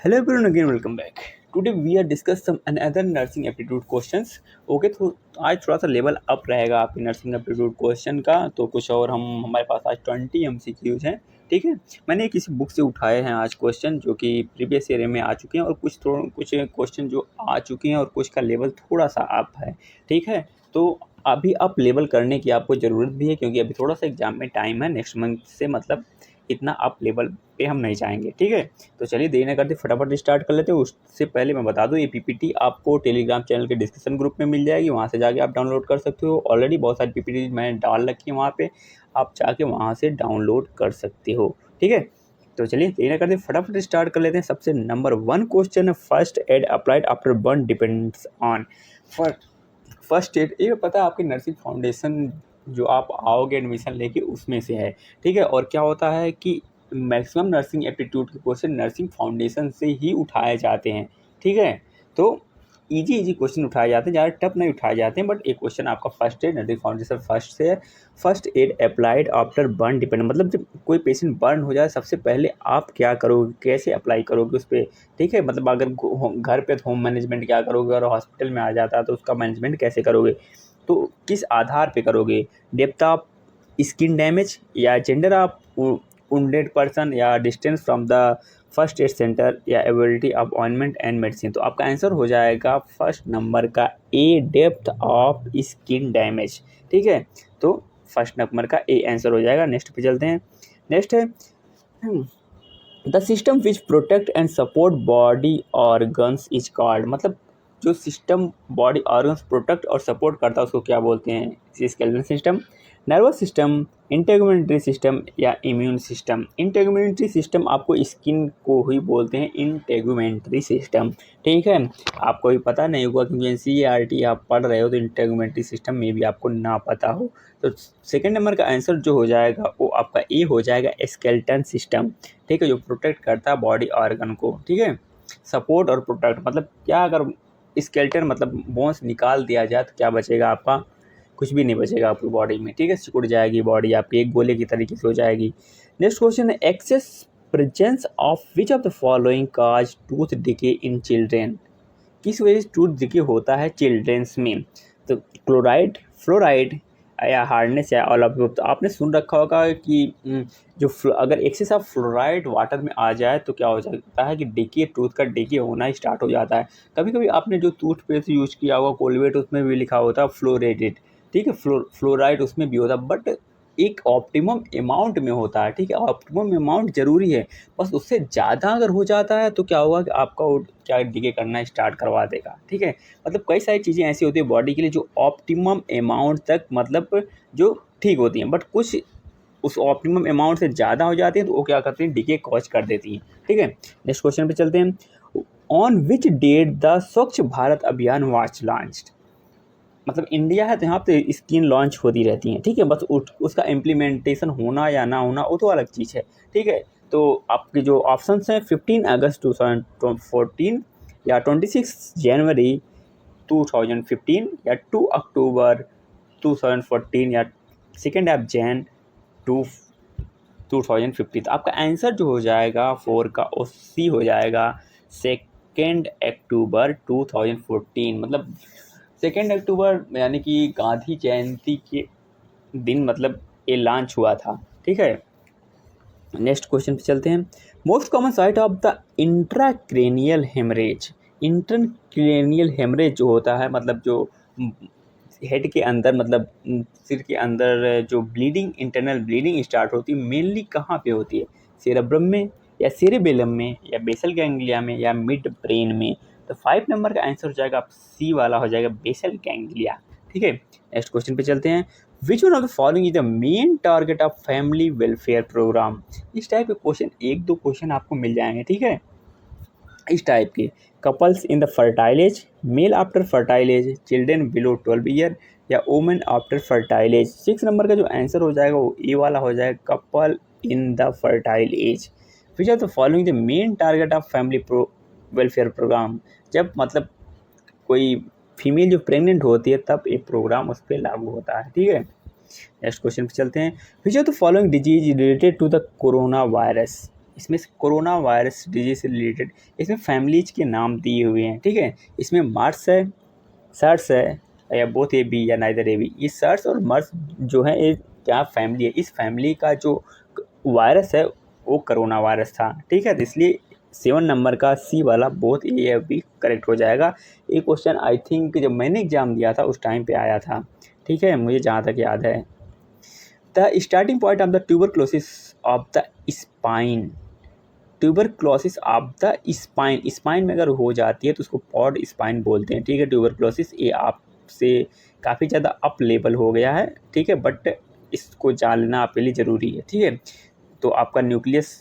Hello everyone, again welcome back. Today we are discuss some another nursing aptitude questions. Okay, तो आज थोड़ा सा level up रहेगा आपकी नर्सिंग एप्टीट्यूड क्वेश्चन का। तो कुछ और हमारे पास आज 20 MCQs हैं। ठीक है, मैंने किसी बुक से उठाए हैं आज क्वेश्चन जो कि प्रीवियस ईयर में आ चुके हैं और कुछ क्वेश्चन जो आ चुके हैं और कुछ का लेवल थोड़ा सा अप है। ठीक है, तो अभी अप लेवल करने की आपको ज़रूरत भी है क्योंकि अभी थोड़ा सा एग्जाम में टाइम है। नेक्स्ट मंथ से मतलब इतना अप लेवल पे हम नहीं जाएंगे। ठीक है, तो चलिए देरी न करते फटाफट स्टार्ट कर लेते हैं। उससे पहले मैं बता दूं, ये पीपीटी आपको टेलीग्राम चैनल के डिस्कशन ग्रुप में मिल जाएगी, वहाँ से जाके आप डाउनलोड कर सकते हो। ऑलरेडी बहुत सारी पीपीटी मैंने डाल रखी है वहाँ पे, आप जाके वहाँ से डाउनलोड कर सकते हो। ठीक है, तो चलिए देरी न करते फटाफट स्टार्ट कर लेते हैं। सबसे नंबर 1 क्वेश्चन है, first aid applied after burn depends on. First aid ये पता है आपकी नर्सिंग फाउंडेशन जो आप आओगे एडमिशन लेके उसमें से है। ठीक है, और क्या होता है कि मैक्सिमम नर्सिंग एप्टीट्यूड के क्वेश्चन नर्सिंग फाउंडेशन से ही उठाए जाते हैं। ठीक है, तो इजी क्वेश्चन उठाए जाते हैं, ज़्यादा टफ नहीं उठाए जाते हैं। बट एक क्वेश्चन आपका first aid nursing foundation first से है, first aid applied after burn depend, मतलब जब कोई पेशेंट बर्न हो जाए सबसे पहले आप क्या करोगे, कैसे अप्लाई करोगे उस पर। ठीक है, मतलब अगर घर पे होम मैनेजमेंट क्या करोगे, और हॉस्पिटल में आ जाता है तो उसका मैनेजमेंट कैसे करोगे, तो किस आधार पे करोगे, डेप्थ ऑफ स्किन डैमेज या जेंडर ऑफ वुंडेड पर्सन या distance from the first aid centre या availability of ointment and medicine. तो आपका आंसर हो जाएगा फर्स्ट नंबर का A, depth of skin damage. ठीक है, तो फर्स्ट नंबर का ए आंसर हो जाएगा। नेक्स्ट पे चलते हैं। नेक्स्ट है the system which protect and support body organs is called, मतलब जो सिस्टम बॉडी ऑर्गन्स प्रोटेक्ट और सपोर्ट करता है उसको क्या बोलते हैं। Skeletal system, nervous system, integumentary system या इम्यून सिस्टम। इंटेगुमेंट्री सिस्टम आपको स्किन को ही बोलते हैं इंटेगुमेंट्री सिस्टम। ठीक है, आपको भी पता नहीं होगा क्योंकि एनसीईआरटी आप पढ़ रहे हो तो इंटेगुमेंट्री सिस्टम में भी आपको ना पता हो। तो सेकेंड नंबर का आंसर जो हो जाएगा वो आपका ए हो जाएगा, स्केलेटन सिस्टम। ठीक है, जो प्रोटेक्ट करता है बॉडी ऑर्गन को। ठीक है, सपोर्ट और प्रोटेक्ट मतलब क्या, अगर स्केलेटन मतलब बोन्स निकाल दिया जाए तो क्या बचेगा आपका, कुछ भी नहीं बचेगा आपकी बॉडी में। ठीक है, सिकुड़ जाएगी बॉडी आपकी, एक गोले की तरीके से हो जाएगी। नेक्स्ट क्वेश्चन है, excess presence of which of the following cause tooth decay in children, किस वजह से टूथ डिके होता है चिल्ड्रेंस में। तो क्लोराइड, फ्लोराइड या हार्डनेस या ऑल ऑफ। तो आपने सुन रखा होगा कि जो अगर एक्सेस ऑफ फ्लोराइड वाटर में आ जाए तो क्या हो जाता है कि डिके, टूथ का डिके होना स्टार्ट हो जाता है। कभी कभी आपने जो टूथपेस्ट यूज किया होगा कोलगेट, उसमें भी लिखा होता है फ्लोरेटेड। ठीक है, फ्लोराइड उसमें भी होता है, बट एक ऑप्टिमम अमाउंट में होता है। ठीक है, ऑप्टिमम अमाउंट ज़रूरी है, बस उससे ज़्यादा अगर हो जाता है तो क्या होगा कि आपका वो क्या डिके करना स्टार्ट करवा देगा। ठीक है, मतलब कई सारी चीज़ें ऐसी होती है बॉडी के लिए जो ऑप्टिमम अमाउंट तक मतलब जो ठीक होती हैं, बट कुछ उस ऑप्टिमम अमाउंट से ज़्यादा हो जाती हैं तो वो क्या करती हैं, डिके कॉज कर देती हैं। ठीक है, नेक्स्ट क्वेश्चन पे चलते हैं। ऑन विच डेट द स्वच्छ भारत अभियान वाज लॉन्च्ड, मतलब इंडिया है तो यहाँ पे स्कीम लॉन्च होती रहती हैं। ठीक है, बस उसका इम्प्लीमेंटेशन होना या ना होना वो तो अलग चीज़ है। ठीक है, तो आपके जो ऑप्शंस हैं 15 अगस्त 2014 या 26 जनवरी 2015 या 2 अक्टूबर 2014 या 2 जैन 2015। तो आपका आंसर जो हो जाएगा 4 का ओ सी हो जाएगा, 2 अक्टूबर 2014। मतलब 2 अक्टूबर यानी कि गांधी जयंती के दिन मतलब ये लॉन्च हुआ था। ठीक है, नेक्स्ट क्वेश्चन पे चलते हैं। Most common site of the intracranial haemorrhage, intracranial haemorrhage जो होता है मतलब जो हेड के अंदर मतलब सिर के अंदर जो ब्लीडिंग, इंटरनल ब्लीडिंग स्टार्ट होती है, मेनली कहाँ पे होती है, सेरेब्रम में या सेरेबेलम में या बेसल गैंग्लिया में या मिड ब्रेन में। तो 5 नंबर का आंसर हो जाएगा सी वाला हो जाएगा, बेसल गैंग्लिया। ठीक है, नेक्स्ट क्वेश्चन पे चलते हैं। Which one of the following is the main target of family welfare programme. इस टाइप के क्वेश्चन 1-2 क्वेश्चन आपको मिल जाएंगे। ठीक है, इस टाइप के, couples in the fertile age, male after fertile age, children below 12 year या women after fertile age. 6 number का जो आंसर हो जाएगा वो ए वाला हो जाएगा, couple in the fertile age. Which are the following the main target of family welfare programme, जब मतलब कोई फीमेल जो प्रेग्नेंट होती है तब एक प्रोग्राम उस पर लागू होता है। ठीक है, नेक्स्ट क्वेश्चन पे चलते हैं। Which are the following disease related to the corona virus, इसमें से कोरोना वायरस डिजीज से रिलेटेड इसमें फैमिलीज के नाम दिए हुए हैं, ठीक है। इसमें मार्स है, सर्स है, या बोथ ए बी या नाइदर ए बी। ये सर्स और मर्स जो है ये क्या फैमिली है, इस फैमिली का जो वायरस है वो कोरोना वायरस था, ठीक है। तो इसलिए 7 नंबर का सी वाला बोथ ए या बी करेक्ट हो जाएगा। ये क्वेश्चन आई थिंक जब मैंने एग्जाम दिया था उस टाइम पे आया था, ठीक है, मुझे जहाँ तक याद है। The starting point of the tuberculosis of the spine, tuberculosis of the spine, spine में अगर हो जाती है तो उसको पॉड स्पाइन बोलते हैं, ठीक है। ट्यूबरक्लोसिस ये आपसे काफ़ी ज़्यादा अप लेवल हो गया है, ठीक है, बट इसको जानना आपके लिए ज़रूरी है, ठीक है। तो आपका न्यूक्लियस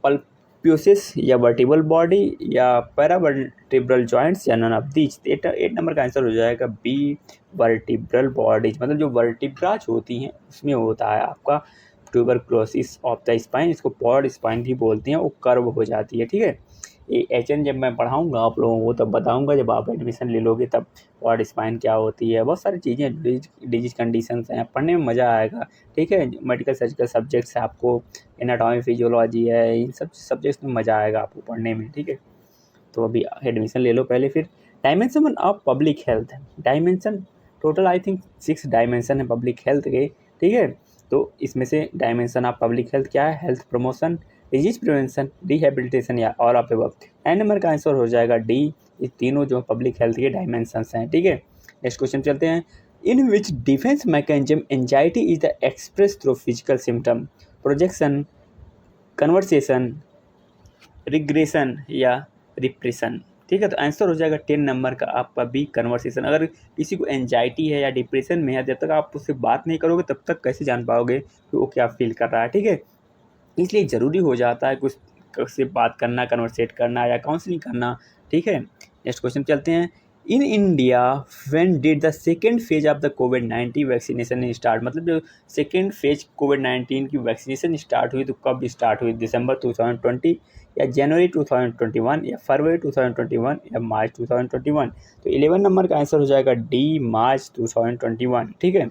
पल्प्यूसिस या वर्टिबल बॉडी या पैरावर्टिब्रल जॉइंट्स या नन ऑफ दीज। 8 नंबर का आंसर हो जाएगा बी वर्टिब्रल बॉडीज, मतलब जो वर्टिब्राज होती हैं उसमें होता है आपका ट्यूबरक्लोसिस ऑफ द स्पाइन। इसको पॉड स्पाइन भी बोलते हैं, वो कर्व हो जाती है, ठीक है। ये एचएन जब मैं पढ़ाऊंगा आप लोगों को तब बताऊंगा, जब आप एडमिशन ले लोगे तब पॉड स्पाइन क्या होती है, बहुत सारी चीज़ें डिजीज कंडीशंस हैं, पढ़ने में मज़ा आएगा, ठीक है। मेडिकल सर्जिकल सब्जेक्ट्स है, आपको एनाटॉमी फिजियोलॉजी है, इन सब सब्जेक्ट्स में मज़ा आएगा आपको पढ़ने में, ठीक है। तो अभी एडमिशन ले लो पहले। फिर dimension of public health, dimension total I think 6 dimension है पब्लिक हेल्थ के, ठीक है। तो इसमें से डायमेंशन ऑफ पब्लिक हेल्थ क्या है, health promotion, disease prevention, rehabilitation या ऑल ऑफ एबव। 9 नंबर का आंसर हो जाएगा डी, ये तीनों जो पब्लिक हेल्थ के डायमेंशंस हैं, ठीक है। नेक्स्ट क्वेश्चन चलते हैं। In which defence mechanism anxiety is the express through physical symptom, projection, conversation, regression या रिप्रेशन, ठीक है। तो आंसर हो जाएगा 10 नंबर का आपका बी कन्वर्सेशन। अगर किसी को एंजाइटी है या डिप्रेशन में है, जब तक आप उससे बात नहीं करोगे तब तक कैसे जान पाओगे कि वो क्या फील कर रहा है, ठीक है। इसलिए ज़रूरी हो जाता है कुछ से बात करना, कन्वर्सेट करना या काउंसलिंग करना, ठीक है। नेक्स्ट क्वेश्चन चलते हैं। In India when did the second phase of the covid vaccination start, मतलब जो सेकेंड फेज कोविड-19 की वैक्सीनेशन स्टार्ट हुई तो कब स्टार्ट हुई, दिसंबर 2020 या जनवरी 2021 या फरवरी 2021 या मार्च 2021। तो 11 नंबर का आंसर हो जाएगा डी, मार्च 2021, ठीक है।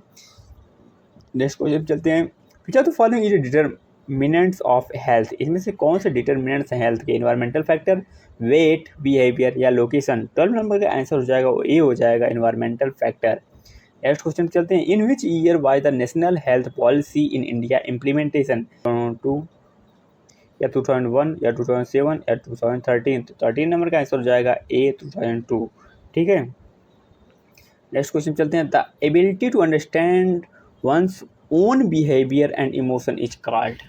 नेक्स्ट क्वेश्चन चलते हैं। Which are the following is determinants of health, इसमें से कौन से डिटरमिनेंट्स हैं हेल्थ के, एनवायरमेंटल फैक्टर, वेट, बिहेवियर या लोकेशन। 12 नंबर का आंसर हो जाएगा ए हो जाएगा एनवायरमेंटल फैक्टर। नेक्स्ट क्वेश्चन चलते हैं। In which year was the national health policy in India implementation, 2 या 2001 या 2007 या 2013। तो 13 नंबर का आंसर हो जाएगा ए 2002, ठीक है। नेक्स्ट क्वेश्चन चलते हैं। The ability to understand one's own behaviour and emotion is called,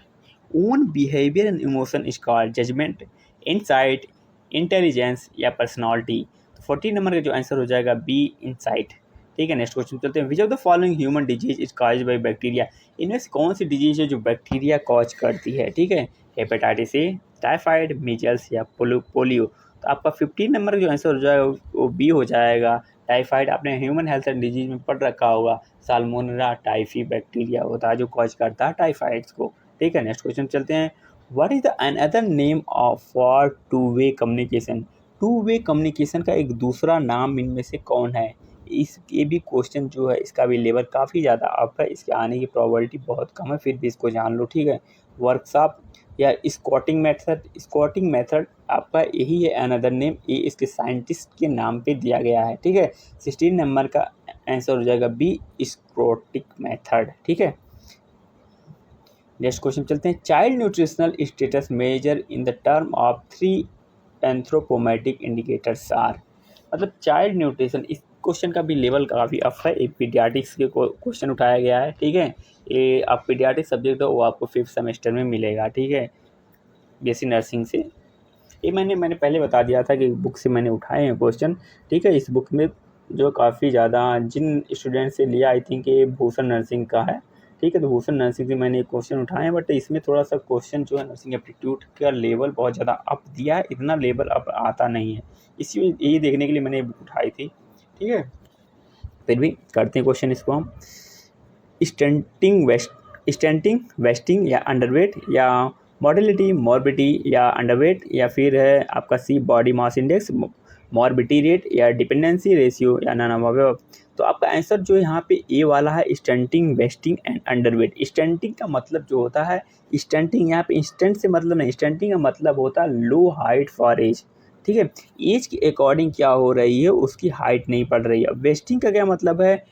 own behaviour and emotion is called judgement, insight, intelligence या पर्सनालिटी। तो 14 नंबर का जो आंसर हो जाएगा बी, इनसाइट, ठीक है। नेक्स्ट क्वेश्चन चलते हैं। विच of the following human disease is caused by bacteria, इनमें से कौन सी डिजीज है जो बैक्टीरिया कॉज करती है, ठीक है। हेपेटाइटिस ए, टाइफाइड, मीजल्स या पोलियो। तो आपका 15 नंबर का जो आंसर हो जाएगा वो बी हो जाएगा, टाइफाइड। आपने ह्यूमन हेल्थ एंड डिजीज में पढ़ रखा होगा, साल्मोनेला टाइफी बैक्टीरिया होता है जो कॉज करता है टाइफाइड्स को, ठीक है। नेक्स्ट क्वेश्चन चलते हैं। What is the another name of for two way communication, two way communication का एक दूसरा नाम इनमें से कौन है। ये भी क्वेश्चन जो है इसका भी लेवल काफ़ी ज़्यादा अप है, इसके आने की प्रोबेबिलिटी बहुत कम है, फिर भी इसको जान लो, ठीक है। वर्कशॉप या स्क्वाटिंग मेथड, स्क्वाटिंग मेथड आपका यही है अनदर नेम, ये इसके साइंटिस्ट के नाम पे दिया गया है, ठीक है। 16 नंबर का आंसर हो जाएगा बी, स्क्वाटिक मेथड, ठीक है। नेक्स्ट क्वेश्चन चलते हैं। Child nutritional status measure in the term of 3 anthropometric indicators are, मतलब चाइल्ड न्यूट्रिशन, इस क्वेश्चन का भी लेवल काफ़ी अप है, एक पीडियाट्रिक्स के क्वेश्चन उठाया गया है, ठीक है। ये आप पीडियाट्रिक सब्जेक्ट हो वो आपको 5th सेमेस्टर में मिलेगा, ठीक है, बीएससी नर्सिंग से। ये मैंने पहले बता दिया था कि बुक से मैंने उठाए हैं क्वेश्चन, ठीक है। इस बुक में जो काफ़ी ज़्यादा जिन स्टूडेंट से लिया आई थिंक ये भूषण नर्सिंग का है, ठीक है। तो भूषण नर्सिंग से मैंने क्वेश्चन उठाए हैं, बट इसमें थोड़ा सा क्वेश्चन जो है नर्सिंग एप्टीट्यूड का लेवल बहुत ज़्यादा अप दिया है, इतना लेवल अप आता नहीं है, इसी यही देखने के लिए मैंने बुक उठाई थी, ठीक है। फिर भी करते हैं क्वेश्चन इसको हम। स्टेंटिंग, वेस्टिंग या अंडरवेट या मॉर्टेलिटी, मॉर्बिडिटी या अंडरवेट या फिर है आपका C body mass index, morbidity rate या डिपेंडेंसी रेशियो या नन ऑफ अबव। तो आपका आंसर जो यहाँ पे ए वाला है stunting, wasting and underweight. Stunting का मतलब जो होता है, स्टंटिंग यहाँ पे इंस्टेंट से मतलब नहीं, स्टंटिंग का मतलब होता है लो हाइट फॉर एज, ठीक है, एज के अकॉर्डिंग क्या हो रही है, उसकी हाइट नहीं बढ़ रही है। वेस्टिंग का क्या मतलब है,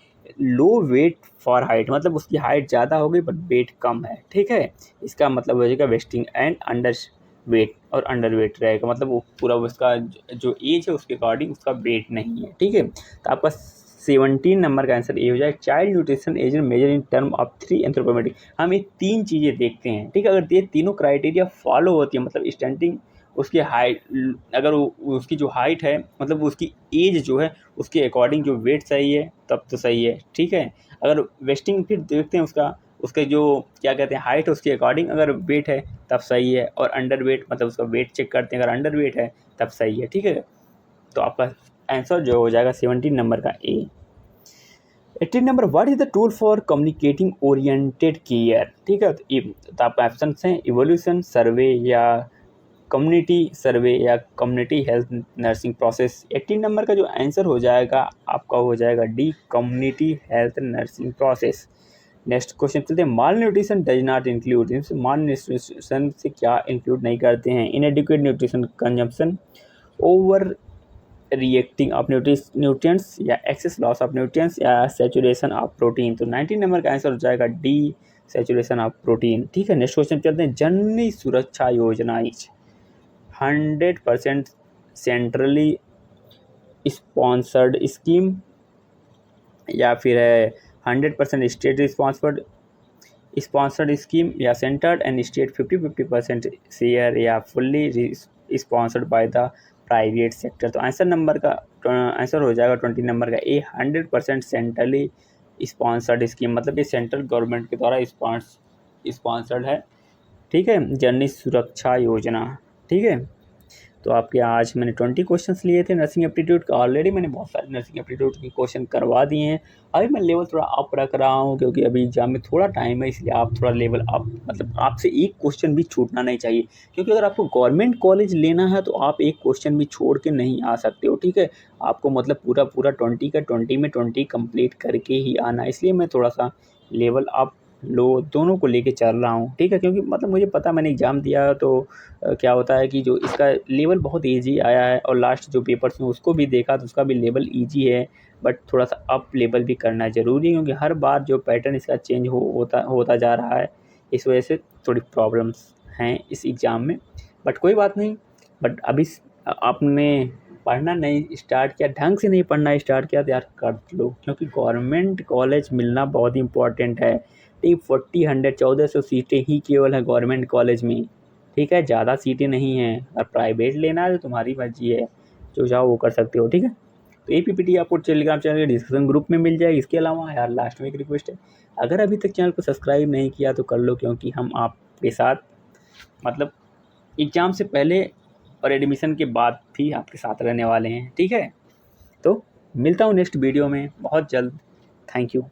लो वेट फॉर हाइट, मतलब उसकी हाइट ज़्यादा हो गई बट वेट कम है, ठीक है, इसका मतलब हो जाएगा वेस्टिंग। एंड अंडर वेट और अंडर वेट रहेगा, मतलब वो पूरा उसका जो एज है उसके अकॉर्डिंग उसका वेट नहीं है, ठीक है। तो आपका 17 नंबर का आंसर ए हो जाएगा। Child nutrition as measure in term of 3 anthropometric. हम ये 3 चीज़ें देखते हैं, ठीक है, अगर ये तीनों क्राइटेरिया फॉलो होती है, मतलब स्टंटिंग, उसकी हाइट, अगर उसकी जो हाइट है मतलब उसकी एज जो है उसके अकॉर्डिंग जो वेट सही है तब तो सही है, ठीक है। अगर वेस्टिंग फिर देखते हैं उसके जो क्या कहते हैं हाइट है उसके अकॉर्डिंग अगर वेट है तब सही है, और अंडर वेट मतलब उसका वेट चेक करते हैं, अगर अंडर वेट है तब सही है, ठीक है। तो आपका आंसर जो हो जाएगा 17 नंबर का ए। 18 number, what is the tool for communicating oriented care, ठीक है। तो आपका ऑप्शन हैं इवोल्यूशन, सर्वे या कम्युनिटी सर्वे या community health nursing process. 18 number का जो आंसर हो जाएगा आपका हो जाएगा D, community health nursing process. Next question चलते हैं, malnutrition does not include, malnutrition से क्या इंक्लूड नहीं करते हैं, inadequate nutrition consumption, over reacting of nutrients या एक्सेस लॉस ऑफ न्यूट्रिएंट्स या सैचुरेशन ऑफ प्रोटीन। तो 19 नंबर का आंसर हो जाएगा डी, सैचुरेशन ऑफ प्रोटीन, ठीक है। नेक्स्ट क्वेश्चन चलते हैं, जननी सुरक्षा योजना इज 100% सेंट्रली स्पॉन्सर्ड स्कीम या फिर है 100% स्टेट स्पॉन्सर्ड स्कीम या सेंटर्ड एंड स्टेट 50-50% शेयर या fully sponsored by the private sector. तो आंसर हो जाएगा 20 नंबर का ए, 100% सेंट्रली स्पॉन्सर्ड स्कीम, मतलब ये सेंट्रल गवर्नमेंट के द्वारा स्पॉन्सर्ड है, ठीक है, जननी सुरक्षा योजना, ठीक है। तो आपके आज मैंने 20 क्वेश्चंस लिए थे नर्सिंग एप्टीट्यूड का, ऑलरेडी मैंने बहुत सारे नर्सिंग एप्टीट्यूड के क्वेश्चन करवा दिए हैं। अभी मैं लेवल थोड़ा अप रख रहा हूँ क्योंकि अभी एग्जाम में थोड़ा टाइम है, इसलिए आप थोड़ा लेवल अप, मतलब आपसे एक क्वेश्चन भी छूटना नहीं चाहिए, क्योंकि अगर आपको गवर्नमेंट कॉलेज लेना है तो आप एक क्वेश्चन भी छोड़ के नहीं आ सकते हो, ठीक है। आपको मतलब पूरा 20 का 20 में 20 कंप्लीट करके ही आना, इसलिए मैं थोड़ा सा लेवल अप लो दोनों को लेके चल रहा हूँ, ठीक है, क्योंकि मतलब मुझे पता, मैंने एग्ज़ाम दिया तो क्या होता है कि जो इसका लेवल बहुत इजी आया है और लास्ट जो पेपर्स में उसको भी देखा तो उसका भी लेवल इजी है, बट थोड़ा सा अप लेवल भी करना ज़रूरी है क्योंकि हर बार जो पैटर्न इसका चेंज होता जा रहा है, इस वजह से थोड़ी प्रॉब्लम्स हैं इस एग्ज़ाम में, बट कोई बात नहीं। बट अभी आपने पढ़ना नहीं स्टार्ट किया, ढंग से नहीं पढ़ना स्टार्ट किया तो यार कर लो, क्योंकि गवर्नमेंट कॉलेज मिलना बहुत इंपॉर्टेंट है। ठीक 1400 सीटें ही केवल है गवर्नमेंट कॉलेज में, ठीक है, ज़्यादा सीटें नहीं हैं। और प्राइवेट लेना है तो तुम्हारी मर्जी है, जो चाहो वो कर सकते हो, ठीक है। तो ये पीपीटी आपको टेलीग्राम चैनल के डिस्कशन ग्रुप में मिल जाएगी। इसके अलावा यार लास्ट में एक रिक्वेस्ट है, अगर अभी तक चैनल को सब्सक्राइब नहीं किया तो कर लो, क्योंकि हम आपके साथ मतलब एग्ज़ाम से पहले और एडमिशन के बाद भी आपके साथ रहने वाले हैं, ठीक है। तो मिलता हूँ नेक्स्ट वीडियो में बहुत जल्द। Thank you.